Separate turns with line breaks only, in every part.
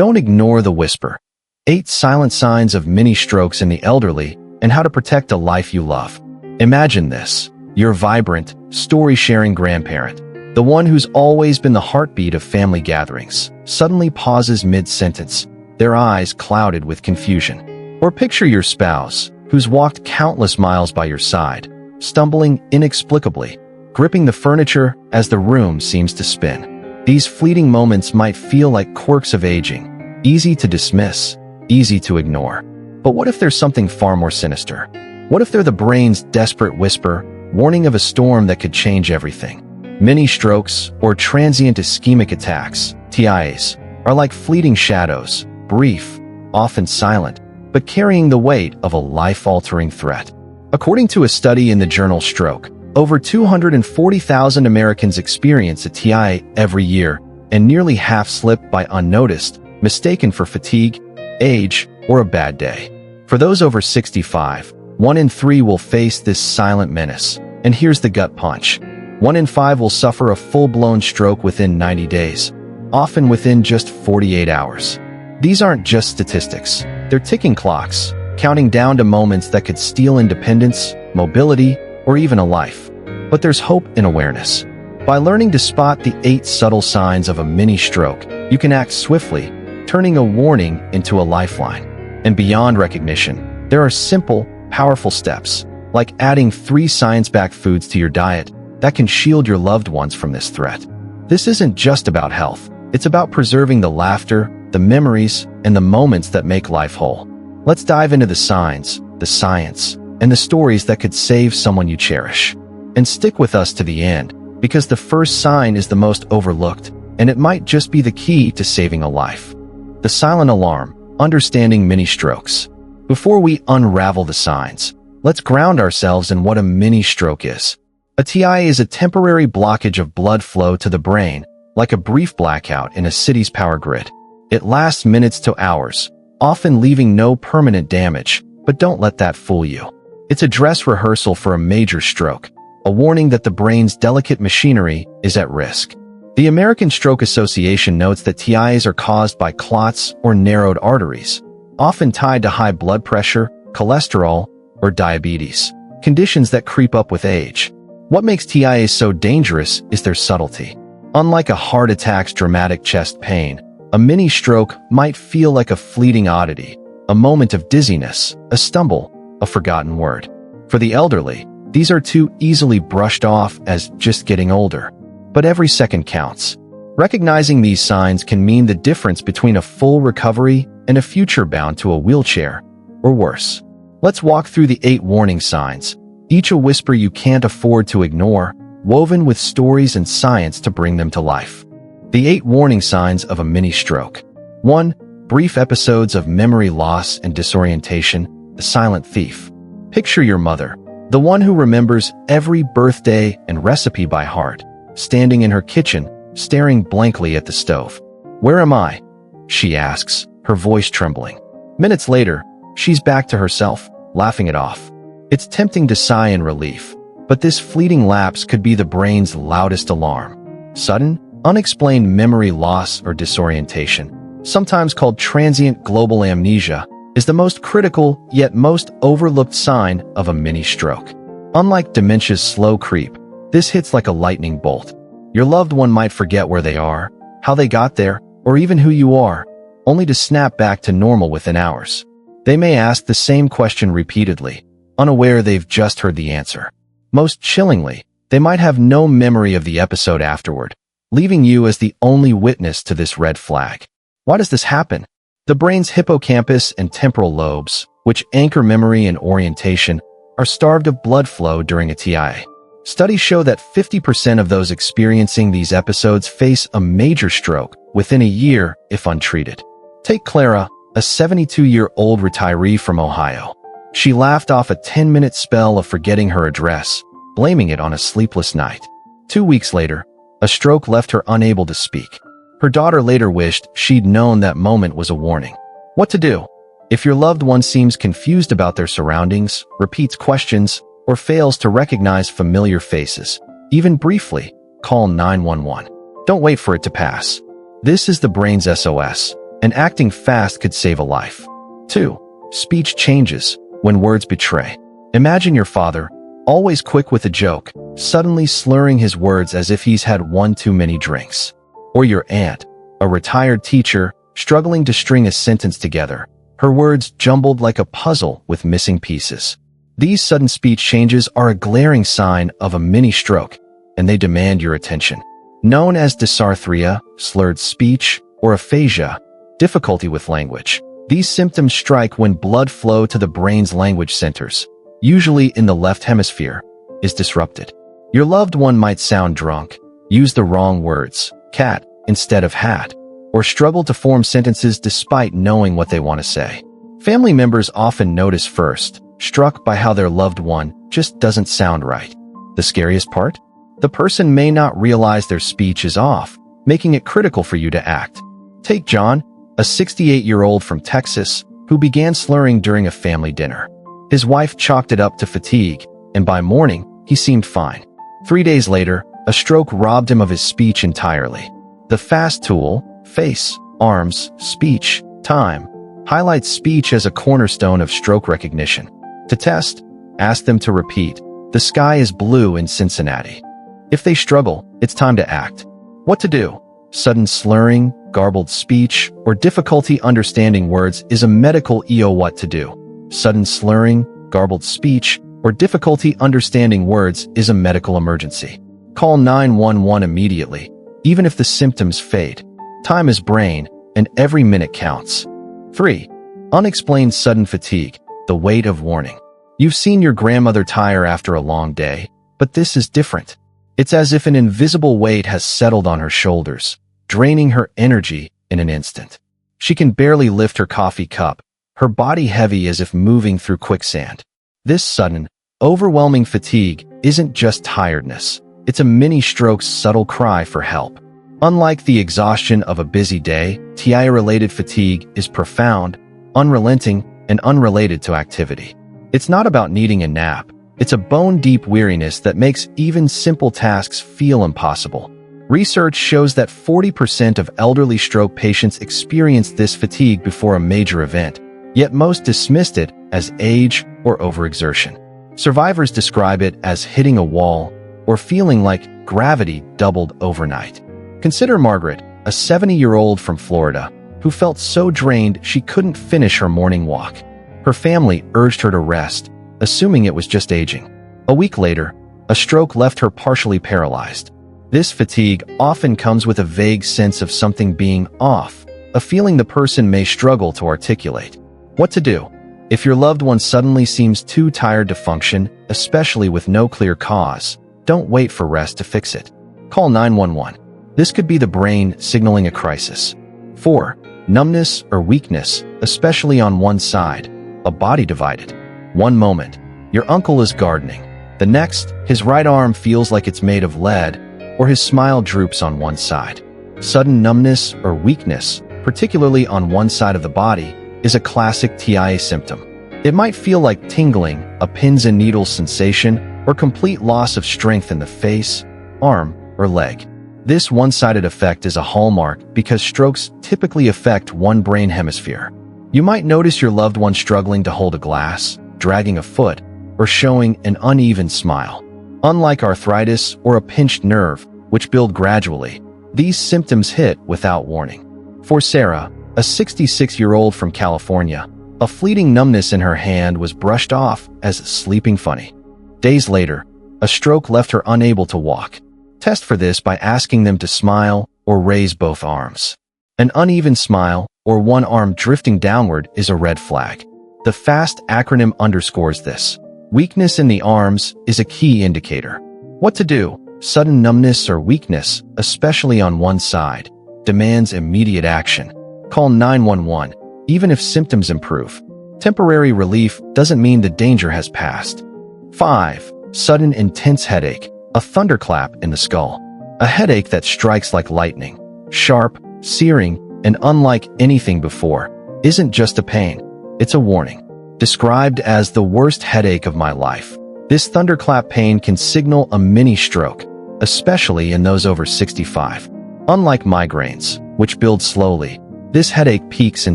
Don't ignore the whisper. 8 silent signs of mini strokes in the elderly and how to protect a life you love. Imagine this: your vibrant, story-sharing grandparent, the one who's always been the heartbeat of family gatherings, suddenly pauses mid-sentence, their eyes clouded with confusion. Or picture your spouse, who's walked countless miles by your side, stumbling inexplicably, gripping the furniture as the room seems to spin. These fleeting moments might feel like quirks of aging, easy to dismiss, easy to ignore. But what if there's something far more sinister? What if they're the brain's desperate whisper, warning of a storm that could change everything? Mini strokes, or transient ischemic attacks, TIAs, are like fleeting shadows, brief, often silent, but carrying the weight of a life-altering threat. According to a study in the journal Stroke, over 240,000 Americans experience a TIA every year, and nearly half slip by unnoticed, mistaken for fatigue, age, or a bad day. For those over 65, 1 in 3 will face this silent menace. And here's the gut punch: 1 in 5 will suffer a full-blown stroke within 90 days, often within just 48 hours. These aren't just statistics. They're ticking clocks, counting down to moments that could steal independence, mobility, or even a life. But there's hope in awareness. By learning to spot the 8 subtle signs of a mini stroke, you can act swiftly, turning a warning into a lifeline. And beyond recognition, there are simple, powerful steps, like adding 3 science-backed foods to your diet that can shield your loved ones from this threat. This isn't just about health. It's about preserving the laughter, the memories, and the moments that make life whole. Let's dive into the signs, the science, and the stories that could save someone you cherish. And stick with us to the end, because the first sign is the most overlooked, and it might just be the key to saving a life. The silent alarm: understanding mini strokes. Before we unravel the signs, let's ground ourselves in what a mini stroke is. A TIA is a temporary blockage of blood flow to the brain, like a brief blackout in a city's power grid. It lasts minutes to hours, often leaving no permanent damage, but don't let that fool you. It's a dress rehearsal for a major stroke, a warning that the brain's delicate machinery is at risk. The American Stroke Association notes that TIAs are caused by clots or narrowed arteries, often tied to high blood pressure, cholesterol, or diabetes, conditions that creep up with age. What makes TIAs so dangerous is their subtlety. Unlike a heart attack's dramatic chest pain, a mini stroke might feel like a fleeting oddity, a moment of dizziness, a stumble, a forgotten word. For the elderly, these are too easily brushed off as just getting older. But every second counts. Recognizing these signs can mean the difference between a full recovery and a future bound to a wheelchair, or worse. Let's walk through the 8 warning signs, each a whisper you can't afford to ignore, woven with stories and science to bring them to life. The 8 warning signs of a mini stroke. 1. Brief episodes of memory loss and disorientation, the silent thief. Picture your mother, the one who remembers every birthday and recipe by heart, standing in her kitchen, staring blankly at the stove. "Where am I?" she asks, her voice trembling. Minutes later, she's back to herself, laughing it off. It's tempting to sigh in relief, but this fleeting lapse could be the brain's loudest alarm. Sudden, unexplained memory loss or disorientation, sometimes called transient global amnesia, is the most critical yet most overlooked sign of a mini stroke. Unlike dementia's slow creep, this hits like a lightning bolt. Your loved one might forget where they are, how they got there, or even who you are, only to snap back to normal within hours. They may ask the same question repeatedly, unaware they've just heard the answer. Most chillingly, they might have no memory of the episode afterward, leaving you as the only witness to this red flag. Why does this happen? The brain's hippocampus and temporal lobes, which anchor memory and orientation, are starved of blood flow during a TIA. Studies show that 50% of those experiencing these episodes face a major stroke within a year if untreated. Take Clara, a 72-year-old retiree from Ohio. She laughed off a 10-minute spell of forgetting her address, blaming it on a sleepless night. 2 weeks later, a stroke left her unable to speak. Her daughter later wished she'd known that moment was a warning. What to do? If your loved one seems confused about their surroundings, repeats questions, or fails to recognize familiar faces, even briefly, call 911. Don't wait for it to pass. This is the brain's SOS, and acting fast could save a life. 2. Speech changes when words betray. Imagine your father, always quick with a joke, suddenly slurring his words as if he's had one too many drinks. Or your aunt, a retired teacher, struggling to string a sentence together, her words jumbled like a puzzle with missing pieces. These sudden speech changes are a glaring sign of a mini-stroke, and they demand your attention. Known as dysarthria, slurred speech, or aphasia, difficulty with language, these symptoms strike when blood flow to the brain's language centers, usually in the left hemisphere, is disrupted. Your loved one might sound drunk, use the wrong words, cat, instead of hat, or struggle to form sentences despite knowing what they want to say. Family members often notice first, struck by how their loved one just doesn't sound right. The scariest part? The person may not realize their speech is off, making it critical for you to act. Take John, a 68-year-old from Texas, who began slurring during a family dinner. His wife chalked it up to fatigue, and by morning, he seemed fine. 3 days later, a stroke robbed him of his speech entirely. The FAST tool, face, arms, speech, time, highlights speech as a cornerstone of stroke recognition. To test, ask them to repeat, "The sky is blue in Cincinnati." If they struggle, it's time to act. What to do? Sudden slurring, garbled speech, or difficulty understanding words is a medical EO. What to do? Sudden slurring, garbled speech, or difficulty understanding words is a medical emergency. Call 911 immediately, even if the symptoms fade. Time is brain, and every minute counts. 3. Unexplained sudden fatigue, the weight of warning. You've seen your grandmother tire after a long day, but this is different. It's as if an invisible weight has settled on her shoulders, draining her energy in an instant. She can barely lift her coffee cup, her body heavy as if moving through quicksand. This sudden, overwhelming fatigue isn't just tiredness. It's a mini-stroke's subtle cry for help. Unlike the exhaustion of a busy day, TIA-related fatigue is profound, unrelenting, and unrelated to activity. It's not about needing a nap. It's a bone-deep weariness that makes even simple tasks feel impossible. Research shows that 40% of elderly stroke patients experience this fatigue before a major event, yet most dismissed it as age or overexertion. Survivors describe it as hitting a wall or feeling like gravity doubled overnight. Consider Margaret, a 70-year-old from Florida, who felt so drained she couldn't finish her morning walk. Her family urged her to rest, assuming it was just aging. A week later, a stroke left her partially paralyzed. This fatigue often comes with a vague sense of something being off, a feeling the person may struggle to articulate. What to do? If your loved one suddenly seems too tired to function, especially with no clear cause, don't wait for rest to fix it. Call 911. This could be the brain signaling a crisis. 4. Numbness or weakness, especially on one side, a body divided. One moment, your uncle is gardening. The next, his right arm feels like it's made of lead, or his smile droops on one side. Sudden numbness or weakness, particularly on one side of the body, is a classic TIA symptom. It might feel like tingling, a pins and needles sensation, or complete loss of strength in the face, arm, or leg. This one-sided effect is a hallmark because strokes typically affect one brain hemisphere. You might notice your loved one struggling to hold a glass, dragging a foot, or showing an uneven smile. Unlike arthritis or a pinched nerve, which build gradually, these symptoms hit without warning. For Sarah, a 66-year-old from California, a fleeting numbness in her hand was brushed off as sleeping funny. Days later, a stroke left her unable to walk. Test for this by asking them to smile or raise both arms. An uneven smile or one arm drifting downward is a red flag. The FAST acronym underscores this. Weakness in the arms is a key indicator. What to do? Sudden numbness or weakness, especially on one side, demands immediate action. Call 911, even if symptoms improve. Temporary relief doesn't mean the danger has passed. 5. Sudden intense headache, a thunderclap in the skull. A headache that strikes like lightning, sharp, searing, and unlike anything before, isn't just a pain, it's a warning. Described as the worst headache of my life, this thunderclap pain can signal a mini-stroke, especially in those over 65. Unlike migraines, which build slowly, This headache peaks in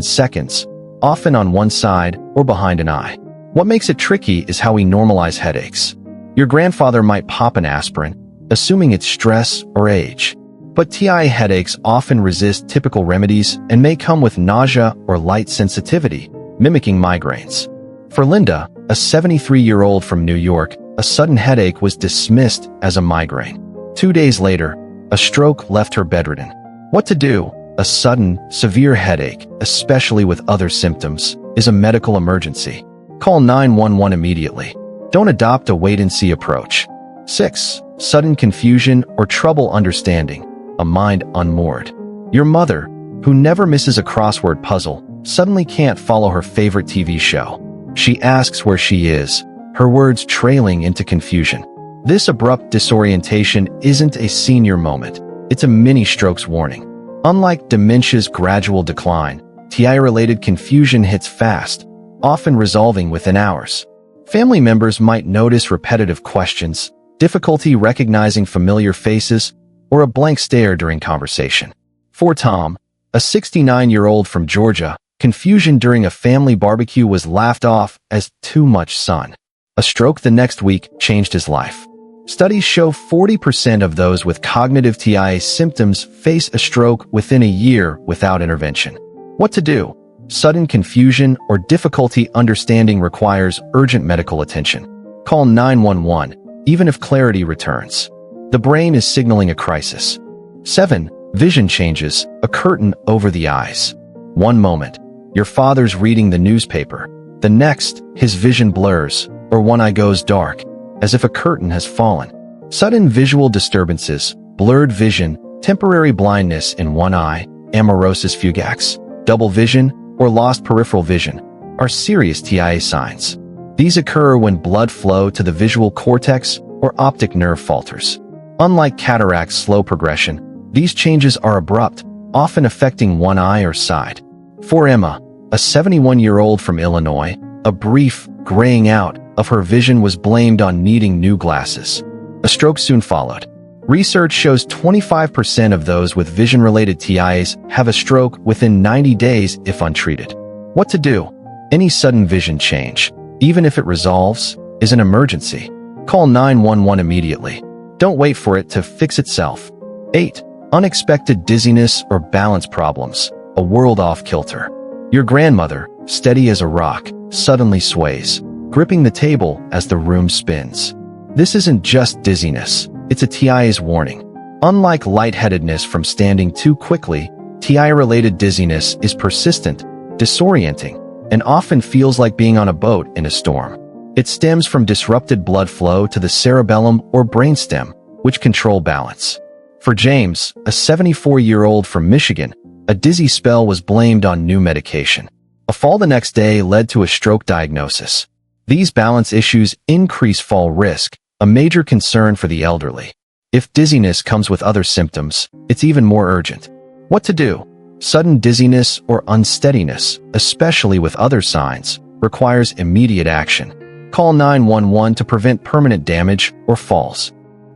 seconds, often on one side or behind an eye. What makes it tricky is how we normalize headaches. Your grandfather might pop an aspirin, assuming it's stress or age. But TIA headaches often resist typical remedies and may come with nausea or light sensitivity, mimicking migraines. For Linda, a 73-year-old from New York, a sudden headache was dismissed as a migraine. 2 days later, a stroke left her bedridden. What to do? A sudden, severe headache, especially with other symptoms, is a medical emergency. Call 911 immediately. Don't adopt a wait-and-see approach. 6. Sudden confusion or trouble understanding, a mind unmoored. Your mother, who never misses a crossword puzzle, suddenly can't follow her favorite TV show. She asks where she is, her words trailing into confusion. This abrupt disorientation isn't a senior moment. It's a mini-stroke's warning. Unlike dementia's gradual decline, TIA-related confusion hits fast, often resolving within hours. Family members might notice repetitive questions, difficulty recognizing familiar faces, or a blank stare during conversation. For Tom, a 69-year-old from Georgia, confusion during a family barbecue was laughed off as too much sun. A stroke the next week changed his life. Studies show 40% of those with cognitive TIA symptoms face a stroke within a year without intervention. What to do? Sudden confusion or difficulty understanding requires urgent medical attention. Call 911, even if clarity returns. The brain is signaling a crisis. 7. Vision changes, a curtain over the eyes. One moment, your father's reading the newspaper. The next, his vision blurs, or one eye goes dark, as if a curtain has fallen. Sudden visual disturbances, blurred vision, temporary blindness in one eye, amaurosis fugax, double vision, or lost peripheral vision, are serious TIA signs. These occur when blood flow to the visual cortex or optic nerve falters. Unlike cataract's slow progression, these changes are abrupt, often affecting one eye or side. For Emma, a 71-year-old from Illinois, a brief graying out of her vision was blamed on needing new glasses. A stroke soon followed. Research shows 25% of those with vision-related TIAs have a stroke within 90 days if untreated. What to do? Any sudden vision change, even if it resolves, is an emergency. Call 911 immediately. Don't wait for it to fix itself. 8. Unexpected dizziness or balance problems, a world off kilter. Your grandmother, steady as a rock, suddenly sways, gripping the table as the room spins. This isn't just dizziness, it's a TIA's warning. Unlike lightheadedness from standing too quickly, TIA-related dizziness is persistent, disorienting, and often feels like being on a boat in a storm. It stems from disrupted blood flow to the cerebellum or brainstem, which control balance. For James, a 74-year-old from Michigan, a dizzy spell was blamed on new medication. A fall the next day led to a stroke diagnosis. These balance issues increase fall risk, a major concern for the elderly. If dizziness comes with other symptoms, it's even more urgent. What to do? Sudden dizziness or unsteadiness, especially with other signs, requires immediate action. Call 911 to prevent permanent damage or falls.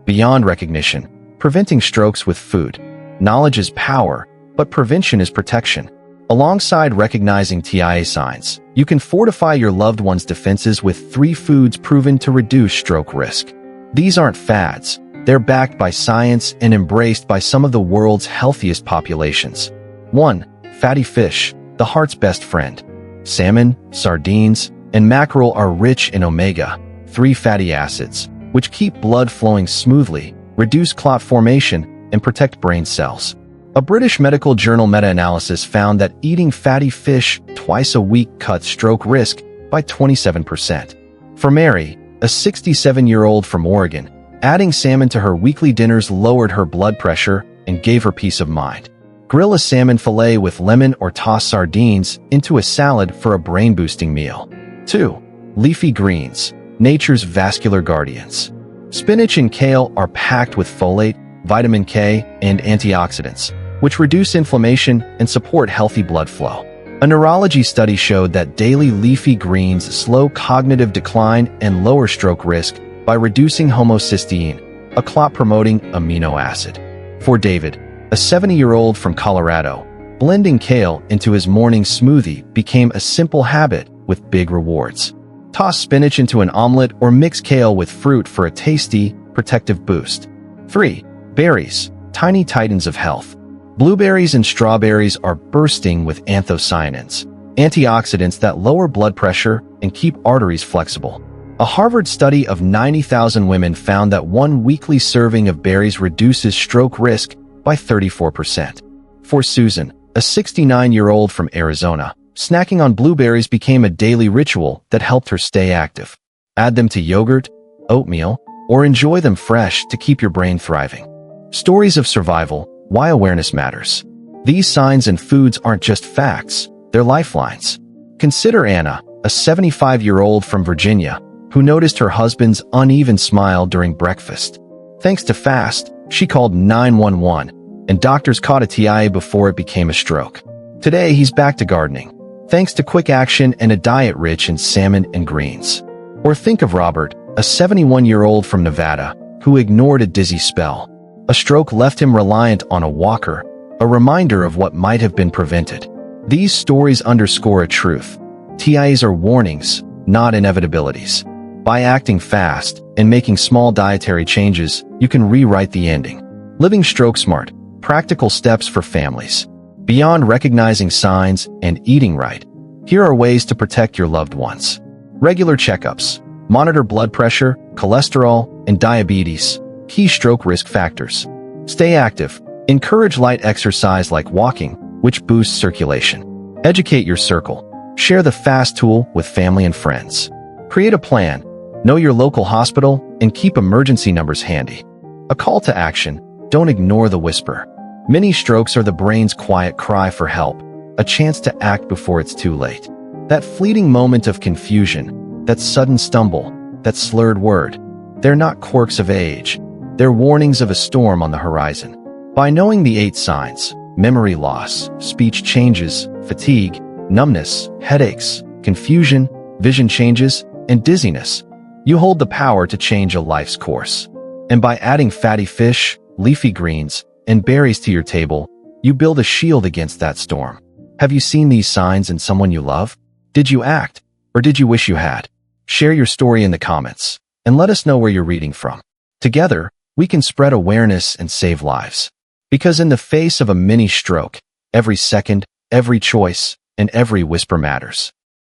Beyond recognition, preventing strokes with food. Knowledge is power, but prevention is protection. Alongside recognizing TIA signs, you can fortify your loved one's defenses with 3 foods proven to reduce stroke risk. These aren't fads. They're backed by science and embraced by some of the world's healthiest populations. 1. Fatty fish, the heart's best friend. Salmon, sardines, and mackerel are rich in omega-3 fatty acids, which keep blood flowing smoothly, reduce clot formation, and protect brain cells. A British medical journal meta-analysis found that eating fatty fish twice a week cuts stroke risk by 27%. For Mary, a 67-year-old from Oregon, adding salmon to her weekly dinners lowered her blood pressure and gave her peace of mind. Grill a salmon fillet with lemon or toss sardines into a salad for a brain-boosting meal. 2. Leafy greens, nature's vascular guardians. Spinach and kale are packed with folate, vitamin K, and antioxidants, which reduce inflammation and support healthy blood flow. A neurology study showed that daily leafy greens slow cognitive decline and lower stroke risk by reducing homocysteine, a clot-promoting amino acid. For David, a 70-year-old from Colorado, Blending kale into his morning smoothie became a simple habit with big rewards. Toss spinach into an omelet or mix kale with fruit for a tasty, protective boost. 3. Berries, tiny titans of health. Blueberries and strawberries are bursting with anthocyanins, antioxidants that lower blood pressure and keep arteries flexible. A Harvard study of 90,000 women found that one weekly serving of berries reduces stroke risk by 34%. For Susan, a 69-year-old from Arizona, snacking on blueberries became a daily ritual that helped her stay active. Add them to yogurt, oatmeal, or enjoy them fresh to keep your brain thriving. Stories of survival, why awareness matters. These signs and foods aren't just facts, they're lifelines. Consider Anna, a 75-year-old from Virginia, who noticed her husband's uneven smile during breakfast. Thanks to FAST, she called 911, and doctors caught a TIA before it became a stroke. Today, he's back to gardening, thanks to quick action and a diet rich in salmon and greens. Or think of Robert, a 71-year-old from Nevada, who ignored a dizzy spell. A stroke left him reliant on a walker, a reminder of what might have been prevented. These stories underscore a truth. TIAs are warnings, not inevitabilities. By acting fast and making small dietary changes, you can rewrite the ending. Living Stroke Smart, practical steps for families. Beyond recognizing signs and eating right, here are ways to protect your loved ones. Regular checkups. Monitor blood pressure, cholesterol, and diabetes, key stroke risk factors. Stay active. Encourage light exercise like walking, which boosts circulation. Educate your circle. Share the FAST tool with family and friends. Create a plan. Know your local hospital and keep emergency numbers handy. A call to action. Don't ignore the whisper. Mini strokes are the brain's quiet cry for help, a chance to act before it's too late. That fleeting moment of confusion, that sudden stumble, that slurred word, they're not quirks of age. They're warnings of a storm on the horizon. By knowing the 8 signs, memory loss, speech changes, fatigue, numbness, headaches, confusion, vision changes, and dizziness, you hold the power to change a life's course. And by adding fatty fish, leafy greens, and berries to your table, you build a shield against that storm. Have you seen these signs in someone you love? Did you act? Or did you wish you had? Share your story in the comments, and let us know where you're reading from. Together, we can spread awareness and save lives. Because in the face of a mini stroke, every second, every choice, and every whisper matters.